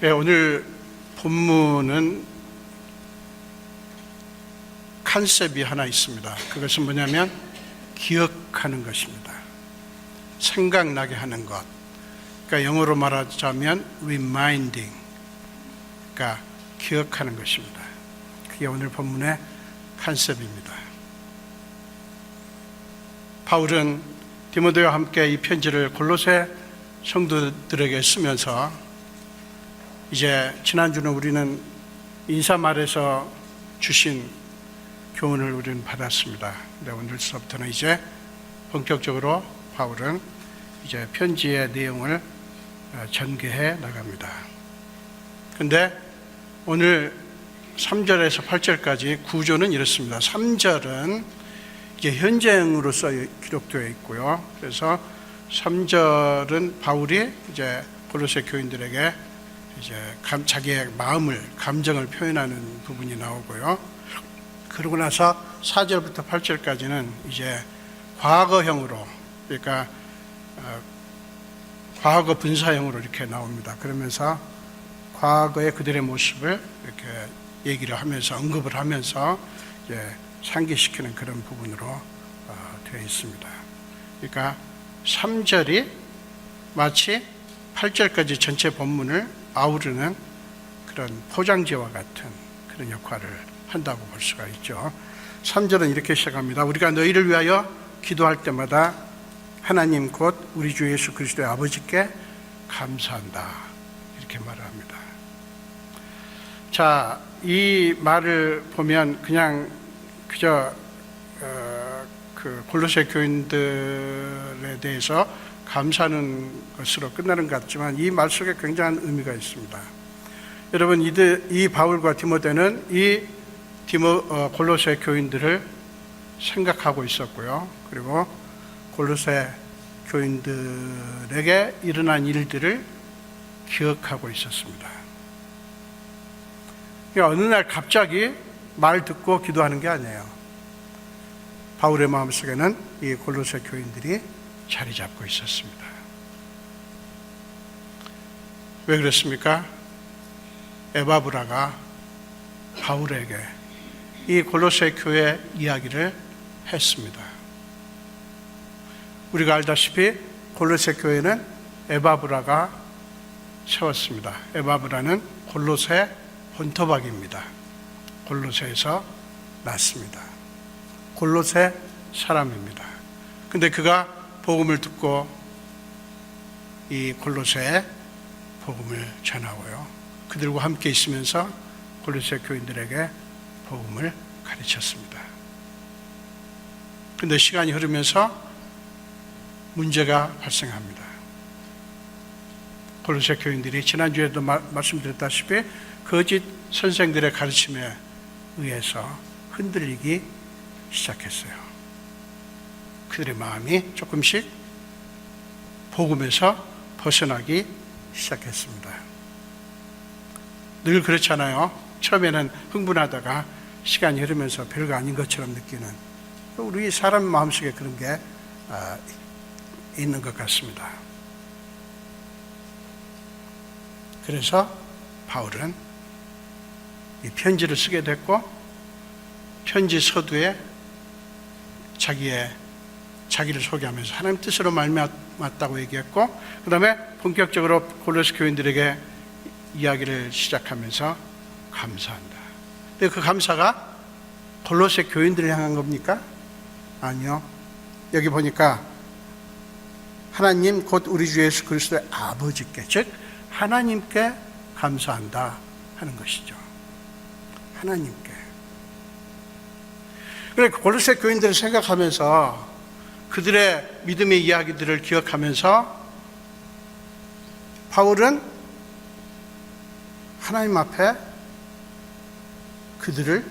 오늘 본문은 컨셉이 하나 있습니다. 그것은 뭐냐면 기억하는 것입니다. 생각나게 하는 것. 그러니까 영어로 말하자면 reminding. 그러니까 기억하는 것입니다. 그게 오늘 본문의 컨셉입니다. 바울은 디모데와 함께 이 편지를 골로새 성도들에게 쓰면서 이제 지난주는 우리는 인사말에서 주신 교훈을 우리는 받았습니다. 근데 오늘서부터는 이제 본격적으로 바울은 이제 편지의 내용을 전개해 나갑니다. 근데 오늘 3절에서 8절까지 구조는 이렇습니다. 3절은 이제 현재형으로서 기록되어 있고요. 그래서 3절은 바울이 이제 골로새 교인들에게 이제 자기의 마음을, 감정을 표현하는 부분이 나오고요. 그러고 나서 4절부터 8절까지는 이제 과거형으로, 그러니까 과거 분사형으로 이렇게 나옵니다. 그러면서 과거의 그들의 모습을 이렇게 얘기를 하면서, 언급을 하면서 이제 상기시키는 그런 부분으로 되어 있습니다. 그러니까 3절이 마치 8절까지 전체 본문을 아우르는 그런 포장지와 같은 그런 역할을 한다고 볼 수가 있죠. 3절은 이렇게 시작합니다. 우리가 너희를 위하여 기도할 때마다 하나님 곧 우리 주 예수 그리스도의 아버지께 감사한다. 이렇게 말을 합니다. 자, 이 말을 보면 그냥 그저 그 골로새 교인들에 대해서 감사하는 것으로 끝나는 것 같지만 이 말 속에 굉장한 의미가 있습니다. 여러분, 이 바울과 디모데는 이 골로새 교인들을 생각하고 있었고요. 그리고 골로새 교인들에게 일어난 일들을 기억하고 있었습니다. 어느 날 갑자기 말 듣고 기도하는 게 아니에요. 바울의 마음속에는 이 골로새 교인들이 자리 잡고 있었습니다. 왜 그렇습니까? 에바브라가 바울에게 이 골로새 교회 이야기를 했습니다. 우리가 알다시피 골로새 교회는 에바브라가 세웠습니다. 에바브라는 골로새 본토박입니다. 골로새에서 났습니다. 골로새 사람입니다. 근데 그가 복음을 듣고 이 골로새에 복음을 전하고요. 그들과 함께 있으면서 골로새 교인들에게 복음을 가르쳤습니다. 근데 시간이 흐르면서 문제가 발생합니다. 골로새 교인들이 지난주에도 말씀드렸다시피 거짓 선생들의 가르침에 의해서 흔들리기 시작했어요. 그들의 마음이 조금씩 복음에서 벗어나기 시작했습니다. 늘 그렇잖아요. 처음에는 흥분하다가 시간이 흐르면서 별거 아닌 것처럼 느끼는, 우리 사람 마음속에 그런 게 있는 것 같습니다. 그래서 바울은 이 편지를 쓰게 됐고, 편지 서두에 자기를 소개하면서 하나님 뜻으로 말미암았다고 얘기했고, 그 다음에 본격적으로 골로새 교인들에게 이야기를 시작하면서 감사한다. 근데 그 감사가 골로새 교인들을 향한 겁니까? 아니요. 여기 보니까 하나님 곧 우리 주 예수 그리스도의 아버지께, 즉 하나님께 감사한다 하는 것이죠. 하나님께. 그래, 골로새 교인들을 생각하면서 그들의 믿음의 이야기들을 기억하면서 바울은 하나님 앞에 그들을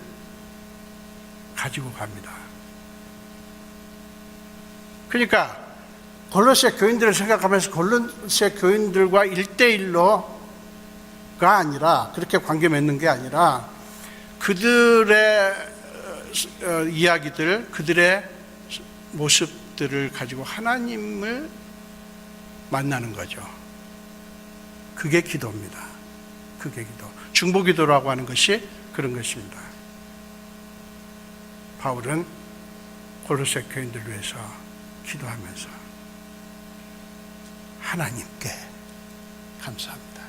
가지고 갑니다. 그러니까 골로새 교인들을 생각하면서 골로새 교인들과 1대1로가 아니라, 그렇게 관계 맺는 게 아니라 그들의 이야기들, 그들의 모습들을 가지고 하나님을 만나는 거죠. 그게 기도입니다. 그게 기도. 중보기도라고 하는 것이 그런 것입니다. 바울은 골로새 교인들을 위해서 기도하면서 하나님께 감사합니다.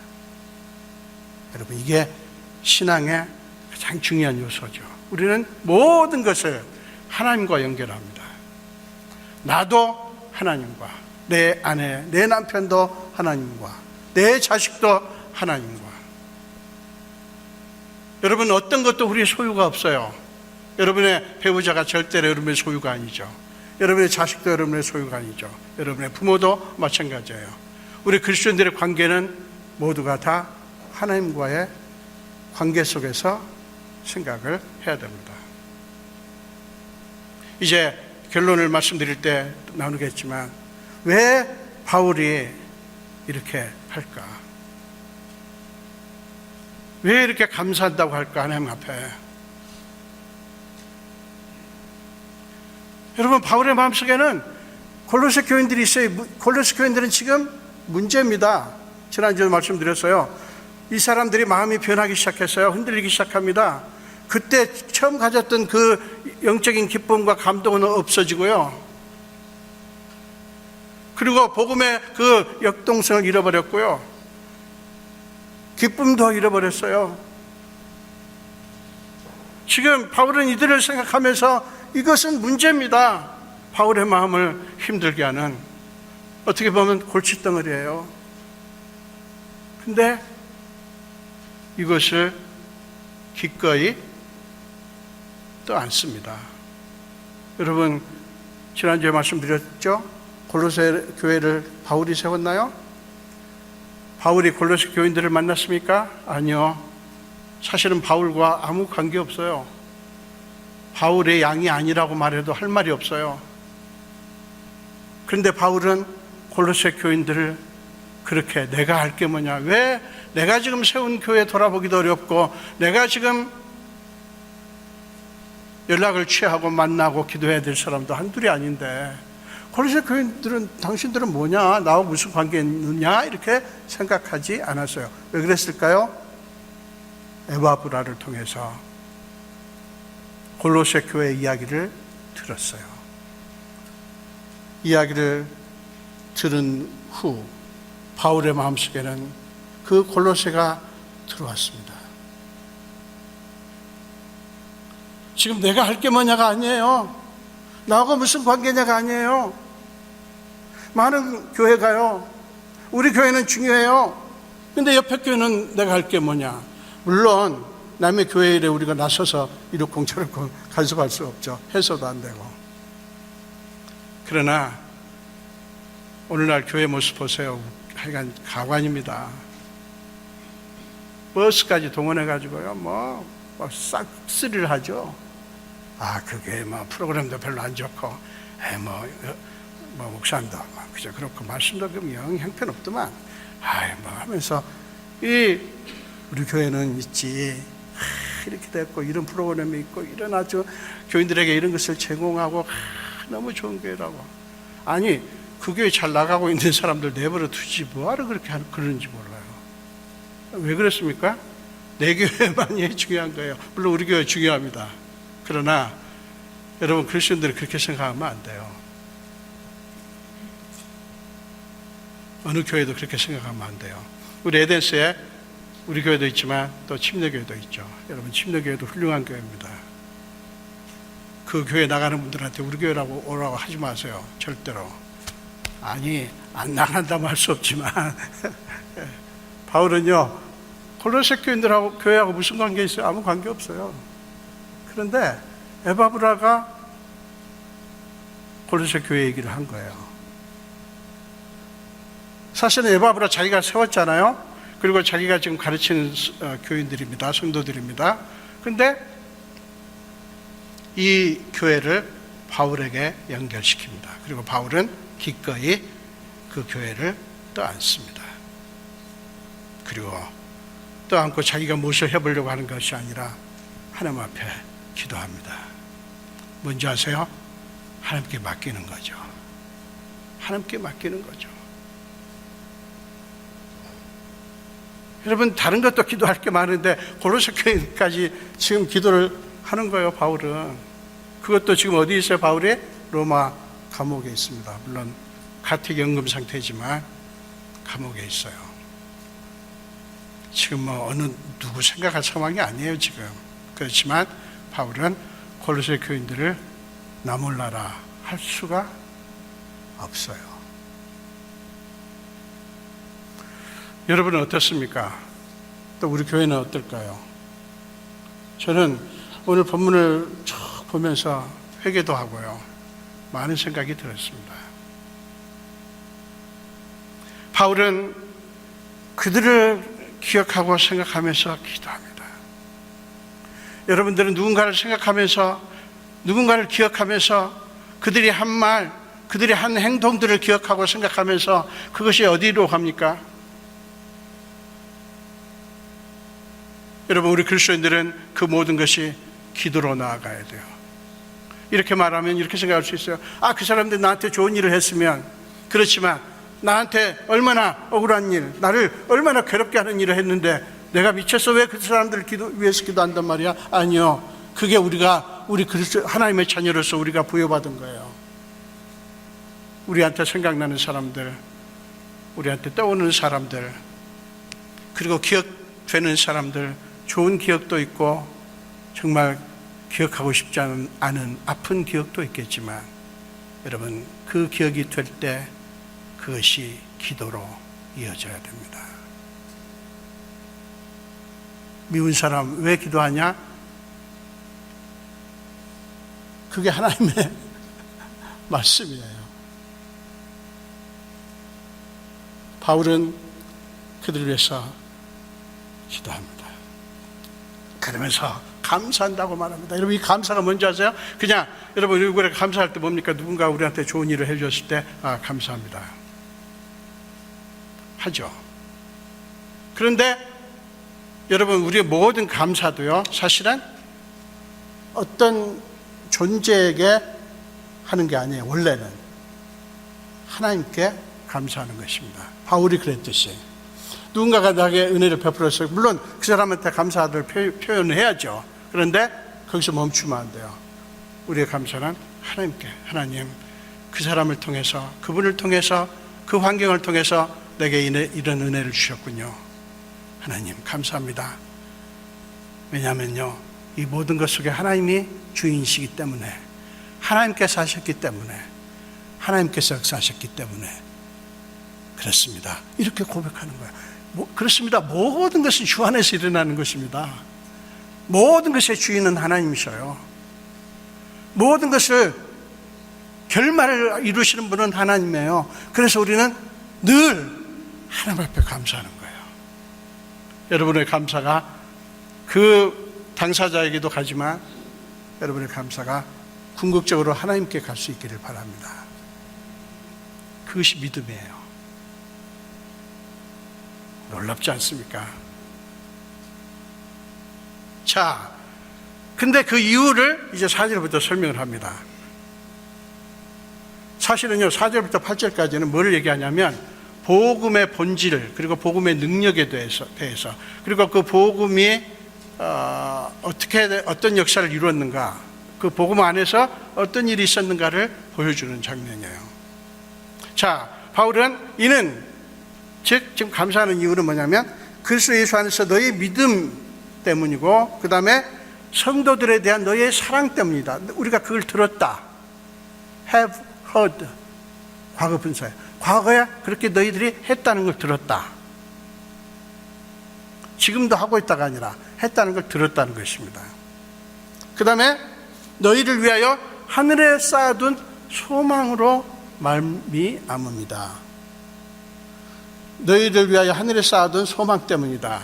여러분, 이게 신앙의 가장 중요한 요소죠. 우리는 모든 것을 하나님과 연결합니다. 나도 하나님과, 내 아내, 내 남편도 하나님과, 내 자식도 하나님과. 여러분, 어떤 것도 우리의 소유가 없어요. 여러분의 배우자가 절대로 여러분의 소유가 아니죠. 여러분의 자식도 여러분의 소유가 아니죠. 여러분의 부모도 마찬가지예요. 우리 그리스도인들의 관계는 모두가 다 하나님과의 관계 속에서 생각을 해야 됩니다. 이제 결론을 말씀드릴 때 나누겠지만, 왜 바울이 이렇게 할까? 왜 이렇게 감사한다고 할까? 하나님 앞에. 여러분, 바울의 마음속에는 골로새 교인들이 있어요. 골로새 교인들은 지금 문제입니다. 지난주에 말씀드렸어요. 이 사람들이 마음이 변하기 시작했어요. 흔들리기 시작합니다. 그때 처음 가졌던 그 영적인 기쁨과 감동은 없어지고요. 그리고 복음의 그 역동성을 잃어버렸고요. 기쁨도 잃어버렸어요. 지금 바울은 이들을 생각하면서 이것은 문제입니다. 바울의 마음을 힘들게 하는, 어떻게 보면 골칫덩어리예요. 근데 이것을 기꺼이 떠안습니다. 여러분, 지난주에 말씀드렸죠? 골로새 교회를 바울이 세웠나요? 바울이 골로새 교인들을 만났습니까? 아니요. 사실은 바울과 아무 관계 없어요. 바울의 양이 아니라고 말해도 할 말이 없어요. 그런데 바울은 골로새 교인들을 그렇게, 내가 할 게 뭐냐, 왜 내가 지금 세운 교회 돌아보기도 어렵고, 내가 지금 연락을 취하고 만나고 기도해야 될 사람도 한둘이 아닌데, 골로새 교인들은, 당신들은 뭐냐, 나하고 무슨 관계 있느냐, 이렇게 생각하지 않았어요. 왜 그랬을까요? 에바브라를 통해서 골로새 교회 이야기를 들었어요. 이야기를 들은 후 바울의 마음속에는 그 골로새가 들어왔습니다. 지금 내가 할 게 뭐냐가 아니에요. 나하고 무슨 관계냐가 아니에요. 많은 교회가요, 우리 교회는 중요해요. 근데 옆에 교회는 내가 할 게 뭐냐. 물론 남의 교회 일에 우리가 나서서 이룩공저룩 간섭할 수 없죠. 해서도 안 되고. 그러나 오늘날 교회 모습 보세요. 하여간 가관입니다. 버스까지 동원해가지고요, 싹쓸이를 하죠. 그게 프로그램도 별로 안 좋고, 목사님도 그저 그렇고, 말씀도 영 형편없더만, 하면서, 우리 교회는 있지. 이렇게 됐고, 이런 프로그램이 있고, 이런 아주 교인들에게 이런 것을 제공하고, 너무 좋은 교회라고. 아니, 그 교회 잘 나가고 있는 사람들 내버려 두지 뭐하러 그렇게 그러는지 몰라요. 왜 그렇습니까? 내 교회만이 중요한 거예요. 물론 우리 교회 중요합니다. 그러나 여러분, 그리스도인들이 그렇게 생각하면 안 돼요. 어느 교회도 그렇게 생각하면 안 돼요. 우리 에덴스에 우리 교회도 있지만 또 침례교회도 있죠. 여러분, 침례교회도 훌륭한 교회입니다. 그 교회 나가는 분들한테 우리 교회라고 오라고 하지 마세요. 절대로. 아니, 안 나간다고 할 수 없지만 바울은요, 골로새 교인들하고 교회하고 무슨 관계 있어요? 아무 관계 없어요. 그런데 에바브라가 골로새 교회 얘기를 한 거예요. 사실은 에바브라 자기가 세웠잖아요. 그리고 자기가 지금 가르치는 교인들입니다. 성도들입니다. 그런데 이 교회를 바울에게 연결시킵니다. 그리고 바울은 기꺼이 그 교회를 떠안습니다. 그리고 떠안고 자기가 무엇을 해보려고 하는 것이 아니라 하나님 앞에 기도합니다. 뭔지 아세요? 하나님께 맡기는 거죠. 하나님께 맡기는 거죠. 여러분, 다른 것도 기도할 게 많은데 골로새 교회까지 지금 기도를 하는 거예요, 바울은. 그것도 지금 어디 있어요, 바울이? 로마 감옥에 있습니다. 물론 가택연금 상태지만 감옥에 있어요. 지금 뭐 어느 누구 생각할 상황이 아니에요, 지금. 그렇지만 바울은 골로새 교인들을 나 몰라라 할 수가 없어요. 여러분은 어떻습니까? 또 우리 교회는 어떨까요? 저는 오늘 본문을 쭉 보면서 회개도 하고요, 많은 생각이 들었습니다. 바울은 그들을 기억하고 생각하면서 기도합니다. 여러분들은 누군가를 생각하면서, 누군가를 기억하면서 그들이 한 말, 그들이 한 행동들을 기억하고 생각하면서 그것이 어디로 갑니까? 여러분, 우리 그리스도인들은 그 모든 것이 기도로 나아가야 돼요. 이렇게 말하면 이렇게 생각할 수 있어요. 아, 그 사람들 나한테 좋은 일을 했으면, 그렇지만 나한테 얼마나 억울한 일, 나를 얼마나 괴롭게 하는 일을 했는데 내가 미쳤어, 왜 그 사람들을 위해서 기도한단 말이야? 아니요, 그게 우리 그리스도 하나님의 자녀로서 우리가 부여받은 거예요. 우리한테 생각나는 사람들, 우리한테 떠오르는 사람들, 그리고 기억되는 사람들, 좋은 기억도 있고 정말 기억하고 싶지 않은 아픈 기억도 있겠지만, 여러분, 그 기억이 될 때 그것이 기도로 이어져야 됩니다. 미운 사람 왜 기도하냐? 그게 하나님의 말씀이에요. 바울은 그들을 위해서 기도합니다. 그러면서 감사한다고 말합니다. 여러분, 이 감사가 뭔지 아세요? 그냥 여러분, 우리가 감사할 때 뭡니까? 누군가 우리한테 좋은 일을 해줬을 때, 아, 감사합니다 하죠. 그런데 여러분, 우리의 모든 감사도요, 사실은 어떤 존재에게 하는 게 아니에요. 원래는 하나님께 감사하는 것입니다. 바울이 그랬듯이 누군가가 나에게 은혜를 베풀었어요. 물론 그 사람한테 감사를 표현을 해야죠. 그런데 거기서 멈추면 안 돼요. 우리의 감사는 하나님께, 하나님, 그 사람을 통해서, 그분을 통해서, 그 환경을 통해서 내게 이런 은혜를 주셨군요. 하나님 감사합니다. 왜냐하면요, 이 모든 것 속에 하나님이 주인이시기 때문에, 하나님께서 하셨기 때문에, 하나님께서 역사하셨기 때문에 그렇습니다. 이렇게 고백하는 거예요. 그렇습니다. 모든 것은 주 안에서 일어나는 것입니다. 모든 것의 주인은 하나님이셔요. 모든 것을 결말을 이루시는 분은 하나님이에요. 그래서 우리는 늘 하나님 앞에 감사하는 거예요. 여러분의 감사가 그 당사자에게도 가지만 여러분의 감사가 궁극적으로 하나님께 갈 수 있기를 바랍니다. 그것이 믿음이에요. 놀랍지 않습니까? 자, 근데 그 이유를 이제 4절부터 설명을 합니다. 사실은요, 4절부터 8절까지는 뭐를 얘기하냐면 복음의 본질, 그리고 복음의 능력에 대해서 그리고 그 복음이 어떤 역사를 이루었는가, 그 복음 안에서 어떤 일이 있었는가를 보여주는 장면이에요. 자, 바울은 지금 감사하는 이유는 뭐냐면 그리스도 예수 안에서 너의 믿음 때문이고, 그 다음에 성도들에 대한 너의 사랑 때문이다. 우리가 그걸 들었다. have heard. 과거 분사예요. 과거에 그렇게 너희들이 했다는 걸 들었다. 지금도 하고 있다가 아니라 했다는 걸 들었다는 것입니다. 그 다음에 너희를 위하여 하늘에 쌓아둔 소망으로 말미암음이다. 너희를 위하여 하늘에 쌓아둔 소망 때문이다.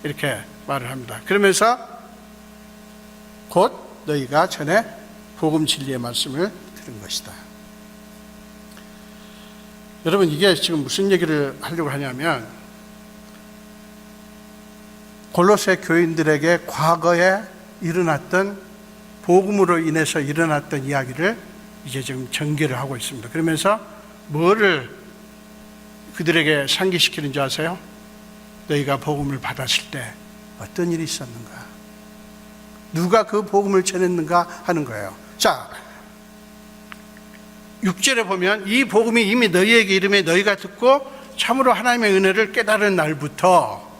이렇게 말을 합니다. 그러면서 곧 너희가 전에 복음 진리의 말씀을 들은 것이다. 여러분, 이게 지금 무슨 얘기를 하려고 하냐면 골로새 교인들에게 과거에 일어났던 복음으로 인해서 일어났던 이야기를 이제 지금 전개를 하고 있습니다. 그러면서 뭐를 그들에게 상기시키는지 아세요? 너희가 복음을 받았을 때 어떤 일이 있었는가? 누가 그 복음을 전했는가 하는 거예요. 자, 6절에 보면 이 복음이 이미 너희에게 이름에 너희가 듣고 참으로 하나님의 은혜를 깨달은 날부터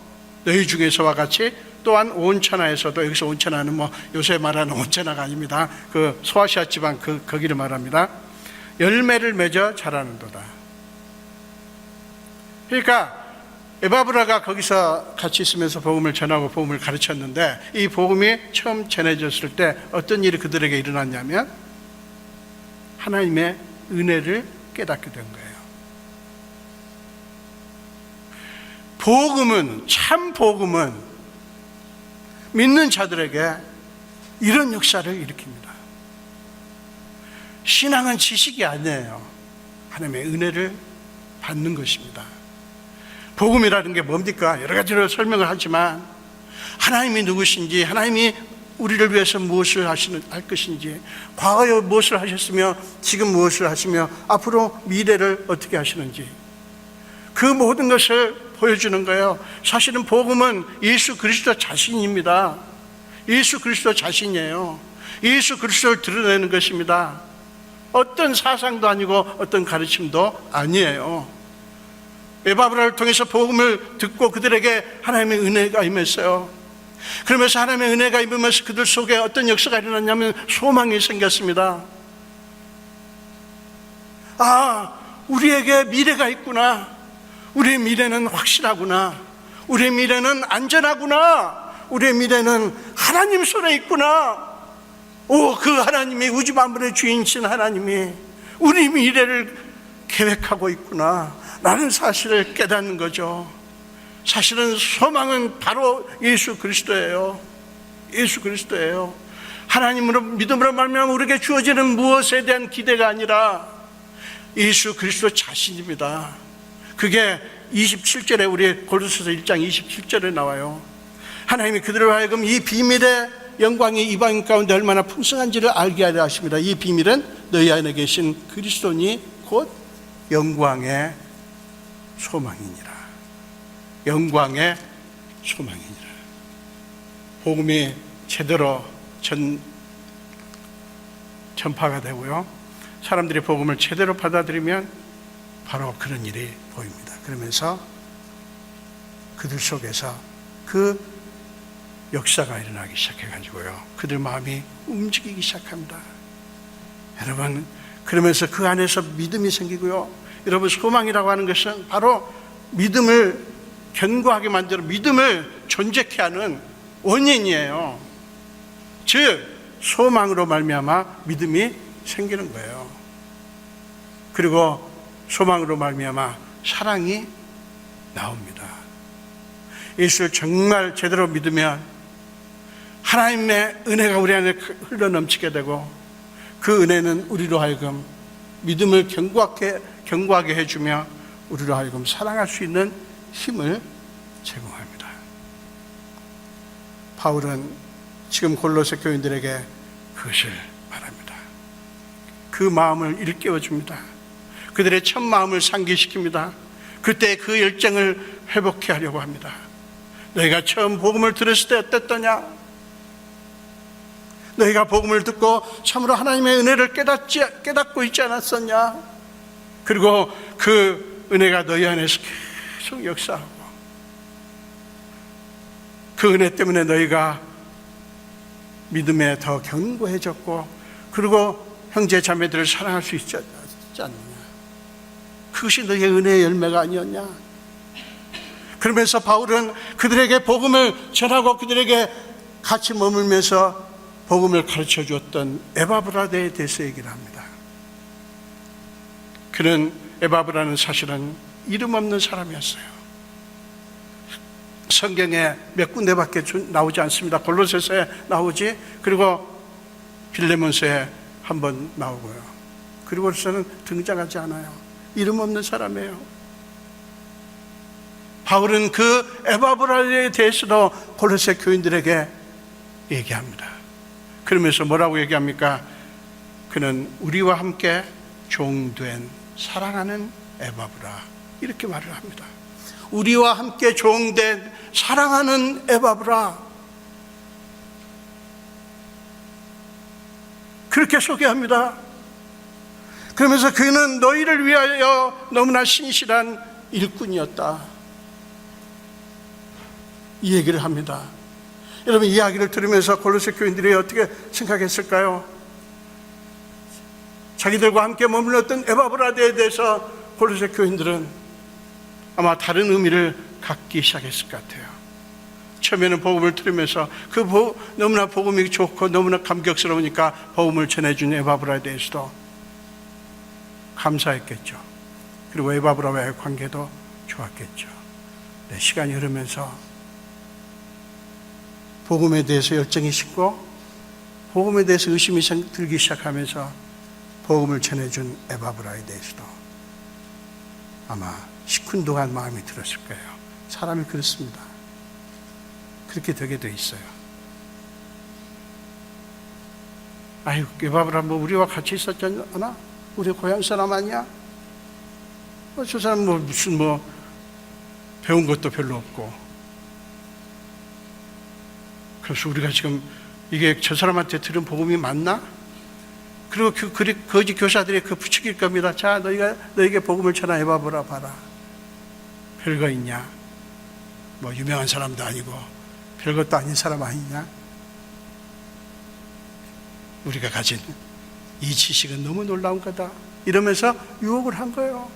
너희 중에서와 같이 또한 온 천하에서도, 여기서 온 천하는 뭐 요새 말하는 온 천하가 아닙니다. 그 소아시아 지방 거기를 말합니다. 열매를 맺어 자라는도다. 그러니까 에바브라가 거기서 같이 있으면서 복음을 전하고 복음을 가르쳤는데, 이 복음이 처음 전해졌을 때 어떤 일이 그들에게 일어났냐면 하나님의 은혜를 깨닫게 된 거예요. 복음은, 참 복음은 믿는 자들에게 이런 역사를 일으킵니다. 신앙은 지식이 아니에요. 하나님의 은혜를 받는 것입니다. 복음이라는 게 뭡니까? 여러 가지로 설명을 하지만 하나님이 누구신지, 하나님이 우리를 위해서 무엇을 할 것인지, 과거에 무엇을 하셨으며 지금 무엇을 하시며 앞으로 미래를 어떻게 하시는지, 그 모든 것을 보여주는 거예요. 사실은 복음은 예수 그리스도 자신입니다. 예수 그리스도 자신이에요. 예수 그리스도를 드러내는 것입니다. 어떤 사상도 아니고 어떤 가르침도 아니에요. 에바브라를 통해서 복음을 듣고 그들에게 하나님의 은혜가 임했어요. 그러면서 하나님의 은혜가 임하면서 그들 속에 어떤 역사가 일어났냐면 소망이 생겼습니다. 아, 우리에게 미래가 있구나. 우리의 미래는 확실하구나. 우리의 미래는 안전하구나. 우리의 미래는 하나님 손에 있구나. 오, 그 하나님이, 우주 만물의 주인이신 하나님이 우리 미래를 계획하고 있구나 라는 사실을 깨닫는 거죠. 사실은 소망은 바로 예수 그리스도예요. 예수 그리스도예요. 하나님으로 믿음으로 말미암아 우리에게 주어지는 무엇에 대한 기대가 아니라 예수 그리스도 자신입니다. 그게 27절에, 우리 골로새서 1장 27절에 나와요. 하나님이 그들을 하여금 이 비밀의 영광이 이방인 가운데 얼마나 풍성한지를 알게 하려 하십니다. 이 비밀은 너희 안에 계신 그리스도니 곧 영광의 소망이니라. 영광의 소망이니라. 복음이 제대로 전파가 되고요, 사람들이 복음을 제대로 받아들이면 바로 그런 일이 보입니다. 그러면서 그들 속에서 그 역사가 일어나기 시작해가지고요, 그들 마음이 움직이기 시작합니다. 여러분, 그러면서 그 안에서 믿음이 생기고요, 여러분, 소망이라고 하는 것은 바로 믿음을 견고하게 만들어 믿음을 존재케 하는 원인이에요. 즉 소망으로 말미암아 믿음이 생기는 거예요. 그리고 소망으로 말미암아 사랑이 나옵니다. 예수를 정말 제대로 믿으면 하나님의 은혜가 우리 안에 흘러넘치게 되고, 그 은혜는 우리로 하여금 믿음을 견고하게 해주며 우리로 하여금 사랑할 수 있는 힘을 제공합니다. 바울은 지금 골로새 교인들에게 그것을 말합니다. 그 마음을 일깨워줍니다. 그들의 첫 마음을 상기시킵니다. 그때 그 열정을 회복해 하려고 합니다. 너희가 처음 복음을 들었을 때 어땠더냐? 너희가 복음을 듣고 참으로 하나님의 은혜를 깨닫고 있지 않았었냐? 그리고 그 은혜가 너희 안에서 계속 역사하고, 그 은혜 때문에 너희가 믿음에 더 견고해졌고, 그리고 형제 자매들을 사랑할 수 있지 않느냐? 그것이 너희의 은혜의 열매가 아니었냐? 그러면서 바울은 그들에게 복음을 전하고 그들에게 같이 머물면서 복음을 가르쳐 주었던 에바브라에 대해서 얘기를 합니다. 그는, 에바브라는 사실은 이름 없는 사람이었어요. 성경에 몇 군데밖에 나오지 않습니다. 골로새서에 나오지, 그리고 빌레몬서에 한번 나오고요, 그리고서는 등장하지 않아요. 이름 없는 사람이에요. 바울은 그 에바브라에 대해서도 골로새 교인들에게 얘기합니다. 그러면서 뭐라고 얘기합니까? 그는 우리와 함께 종된 사랑하는 에바브라, 이렇게 말을 합니다. 우리와 함께 종된 사랑하는 에바브라, 그렇게 소개합니다. 그러면서 그는 너희를 위하여 너무나 신실한 일꾼이었다, 이 얘기를 합니다. 여러분, 이 이야기를 들으면서 골로새 교인들이 어떻게 생각했을까요? 자기들과 함께 머물렀던 에바브라데에 대해서 골로새 교인들은 아마 다른 의미를 갖기 시작했을 것 같아요. 처음에는 복음을 들으면서 너무나 복음이 좋고 너무나 감격스러우니까 복음을 전해준 에바브라에 대해서도 감사했겠죠. 그리고 에바브라와의 관계도 좋았겠죠. 네, 시간이 흐르면서 복음에 대해서 열정이 식고 복음에 대해서 의심이 들기 시작하면서 복음을 전해준 에바브라에 대해서도 아마 시큰둥한 마음이 들었을 거예요. 사람이 그렇습니다. 그렇게 되게 돼 있어요. 아이고, 에바브라 뭐 우리와 같이 있었잖아? 우리 고향 사람 아니야? 저 사람 무슨 배운 것도 별로 없고. 그래서 우리가 지금 이게 저 사람한테 들은 복음이 맞나? 그리고 거짓 교사들이 그 부추길 겁니다. 자, 너에게 복음을 전해봐보라, 봐라. 별거 있냐? 뭐 유명한 사람도 아니고 별것도 아닌 사람 아니냐? 우리가 가진 이 지식은 너무 놀라운 거다, 이러면서 유혹을 한 거예요.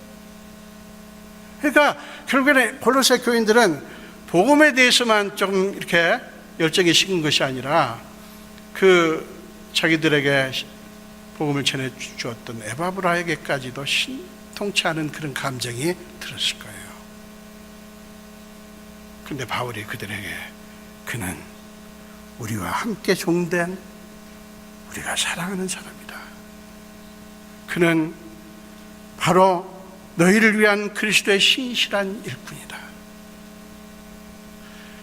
그러니까 결국에 골로새 교인들은 복음에 대해서만 좀 이렇게 열정이 식은 것이 아니라 자기들에게 복음을 전해주었던 에바브라에게까지도 신통치 않은 그런 감정이 들었을 거예요. 그런데 바울이 그들에게, 그는 우리와 함께 종된 우리가 사랑하는 사람이다. 그는 바로 너희를 위한 그리스도의 신실한 일꾼이다.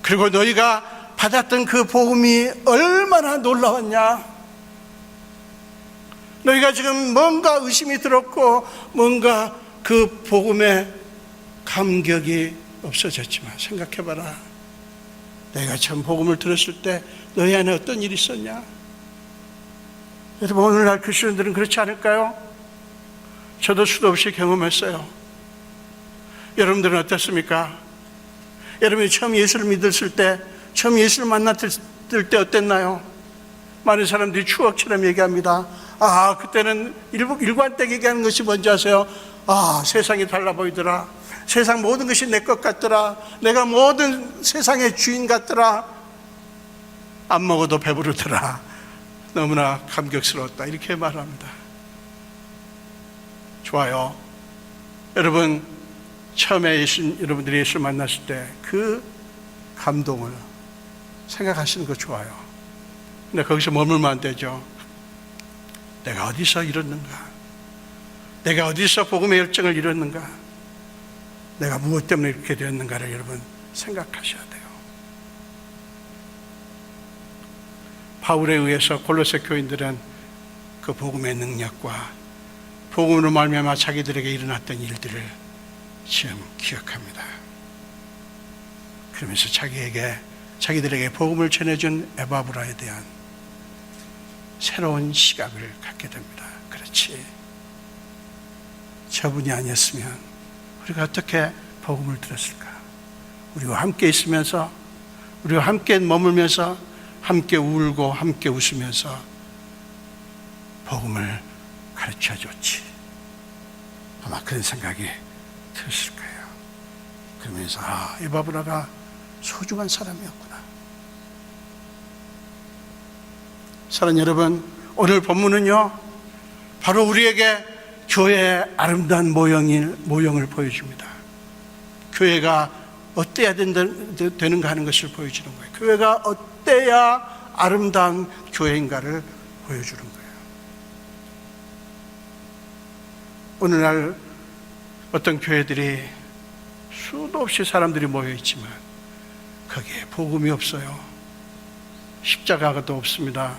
그리고 너희가 받았던 그 복음이 얼마나 놀라웠냐? 너희가 지금 뭔가 의심이 들었고 뭔가 그 복음에 감격이 없어졌지만 생각해봐라. 내가 처음 복음을 들었을 때 너희 안에 어떤 일이 있었냐? 여러분, 오늘날 그리스도인들은 그렇지 않을까요? 저도 수도 없이 경험했어요. 여러분들은 어땠습니까? 여러분이 처음 예수를 믿었을 때, 처음 예수를 만났을 때 어땠나요? 많은 사람들이 추억처럼 얘기합니다. 그때는 일관되게 얘기하는 것이 뭔지 아세요? 세상이 달라 보이더라. 세상 모든 것이 내 것 같더라. 내가 모든 세상의 주인 같더라. 안 먹어도 배부르더라. 너무나 감격스러웠다, 이렇게 말합니다. 좋아요. 여러분, 처음에 여러분들이 예수를 만났을 때 그 감동을 생각하시는 거 좋아요. 근데 거기서 머물면 안 되죠. 내가 어디서 이뤘는가? 내가 어디서 복음의 열정을 잃었는가? 내가 무엇 때문에 이렇게 되었는가를 여러분 생각하셔야 돼요. 바울에 의해서 골로새 교인들은 그 복음의 능력과 복음으로 말미암아 자기들에게 일어났던 일들을 지금 기억합니다. 그러면서 자기들에게 복음을 전해준 에바브라에 대한 새로운 시각을 갖게 됩니다. 그렇지, 저분이 아니었으면 우리가 어떻게 복음을 들었을까? 우리와 함께 있으면서, 우리와 함께 머물면서, 함께 울고 함께 웃으면서 복음을 가르쳐줬지. 아마 그런 생각이 들었을 거예요. 그러면서 에바브라가 소중한 사람이었구나. 사랑하는 여러분, 오늘 본문은요, 바로 우리에게 교회의 아름다운 모형을 보여줍니다. 교회가 어때야 되는가 하는 것을 보여주는 거예요. 교회가 어때야 아름다운 교회인가를 보여주는 거예요. 오늘날 어떤 교회들이 수도 없이 사람들이 모여있지만 거기에 복음이 없어요. 십자가도 없습니다.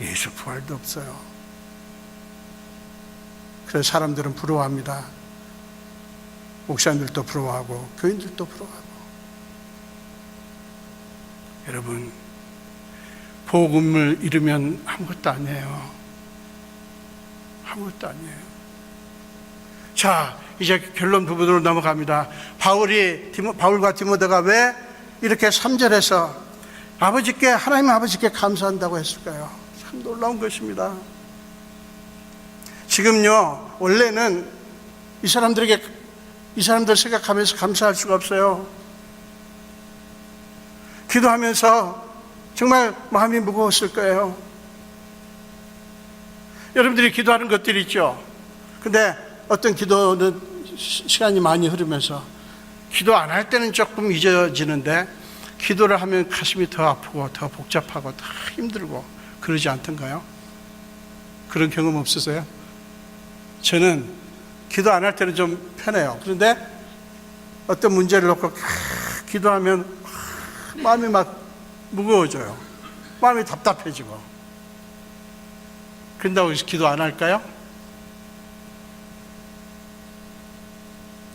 예수 부활도 없어요. 그래서 사람들은 부러워합니다. 목사님들도 부러워하고 교인들도 부러워하고. 여러분, 복음을 잃으면 아무것도 아니에요. 아무것도 아니에요. 자, 이제 결론 부분으로 넘어갑니다. 바울과 디모데가 왜 이렇게 3절에서 하나님 아버지께 감사한다고 했을까요? 참 놀라운 것입니다. 지금요, 원래는 이 사람들 생각하면서 감사할 수가 없어요. 기도하면서 정말 마음이 무거웠을 거예요. 여러분들이 기도하는 것들이 있죠. 근데 어떤 기도는 시간이 많이 흐르면서 기도 안 할 때는 조금 잊어지는데 기도를 하면 가슴이 더 아프고 더 복잡하고 더 힘들고 그러지 않던가요? 그런 경험 없으세요? 저는 기도 안 할 때는 좀 편해요. 그런데 어떤 문제를 놓고 기도하면 마음이 막 무거워져요. 마음이 답답해지고. 그런다고 해서 기도 안 할까요?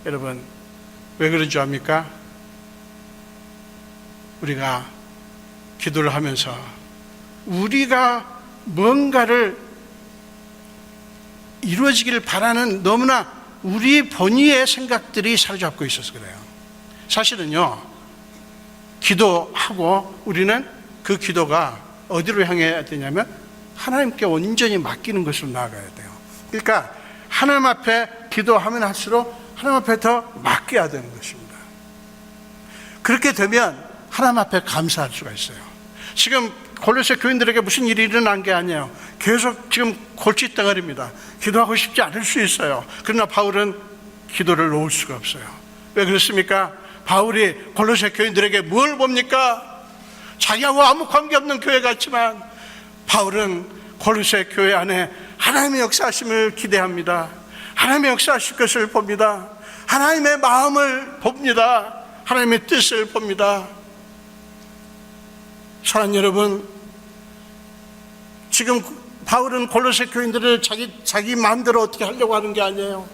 여러분, 왜 그런 줄 압니까? 우리가 기도를 하면서 우리가 뭔가를 이루어지기를 바라는 너무나 우리 본의의 생각들이 사로잡고 있어서 그래요. 사실은요, 기도하고 우리는 그 기도가 어디로 향해야 되냐면 하나님께 온전히 맡기는 것으로 나아가야 돼요. 그러니까 하나님 앞에 기도하면 할수록 하나님 앞에 더 맡겨야 되는 것입니다. 그렇게 되면 하나님 앞에 감사할 수가 있어요. 지금 골로새 교인들에게 무슨 일이 일어난 게 아니에요. 계속 지금 골칫덩어리입니다. 기도하고 싶지 않을 수 있어요. 그러나 바울은 기도를 놓을 수가 없어요. 왜 그렇습니까? 바울이 골로새 교인들에게 뭘 봅니까? 자기하고 아무 관계없는 교회 같지만 바울은 골로새 교회 안에 하나님의 역사하심을 기대합니다. 하나님의 역사하실 것을 봅니다. 하나님의 마음을 봅니다. 하나님의 뜻을 봅니다. 사랑하는 여러분, 지금 바울은 골로새 교인들을 자기 마음대로 어떻게 하려고 하는 게 아니에요.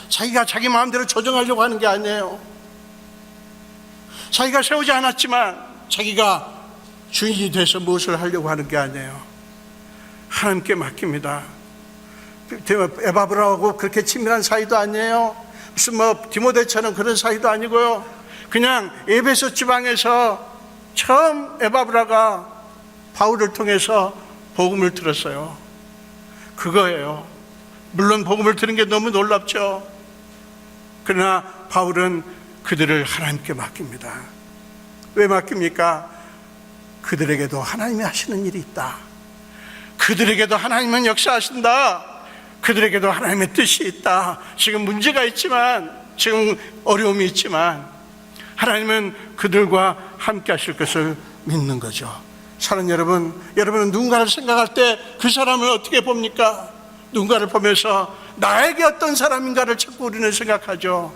자기가 자기 마음대로 조정하려고 하는 게 아니에요. 자기가 세우지 않았지만 자기가 주인이 돼서 무엇을 하려고 하는 게 아니에요. 하나님께 맡깁니다. 에바브라하고 그렇게 친밀한 사이도 아니에요. 무슨 디모데처럼 그런 사이도 아니고요. 그냥 에베소 지방에서 처음 에바브라가 바울을 통해서 복음을 들었어요. 그거예요. 물론 복음을 들은 게 너무 놀랍죠. 그러나 바울은 그들을 하나님께 맡깁니다. 왜 맡깁니까? 그들에게도 하나님이 하시는 일이 있다. 그들에게도 하나님은 역사하신다. 그들에게도 하나님의 뜻이 있다. 지금 문제가 있지만, 지금 어려움이 있지만 하나님은 그들과 함께 하실 것을 믿는 거죠. 사랑하는 여러분, 여러분은 누군가를 생각할 때 그 사람을 어떻게 봅니까? 누군가를 보면서 나에게 어떤 사람인가를 자꾸 우리는 생각하죠.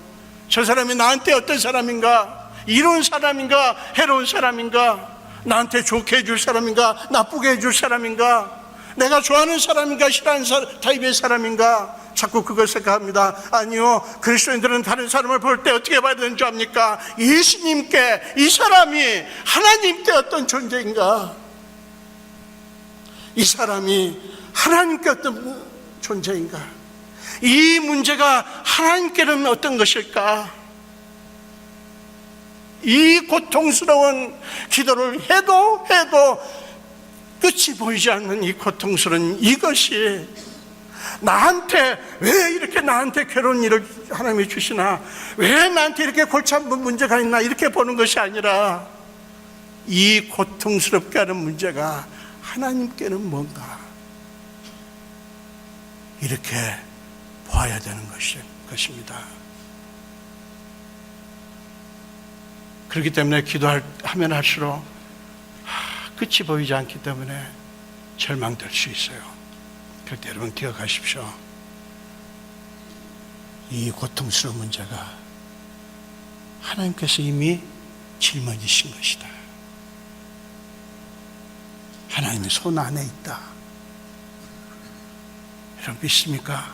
저 사람이 나한테 어떤 사람인가? 이로운 사람인가? 해로운 사람인가? 나한테 좋게 해줄 사람인가? 나쁘게 해줄 사람인가? 내가 좋아하는 사람인가? 싫어하는 타입의 사람인가? 자꾸 그걸 생각합니다. 아니요, 그리스도인들은 다른 사람을 볼 때 어떻게 봐야 되는 줄 압니까? 예수님께 이 사람이 하나님께 어떤 존재인가? 이 사람이 하나님께 어떤 존재인가? 이 문제가 하나님께는 어떤 것일까? 이 고통스러운 기도를 해도 끝이 보이지 않는 이 고통스러운 이것이 나한테 왜 이렇게 나한테 괴로운 일을 하나님이 주시나, 왜 나한테 이렇게 골치 아픈 문제가 있나, 이렇게 보는 것이 아니라 이 고통스럽게 하는 문제가 하나님께는 뭔가, 이렇게 봐야 되는 것입니다. 그렇기 때문에 기도하면 할수록 끝이 보이지 않기 때문에 절망될 수 있어요. 그럴 때 여러분 기억하십시오. 이 고통스러운 문제가 하나님께서 이미 짊어지신 것이다. 하나님의 손 안에 있다. 여러분 믿습니까?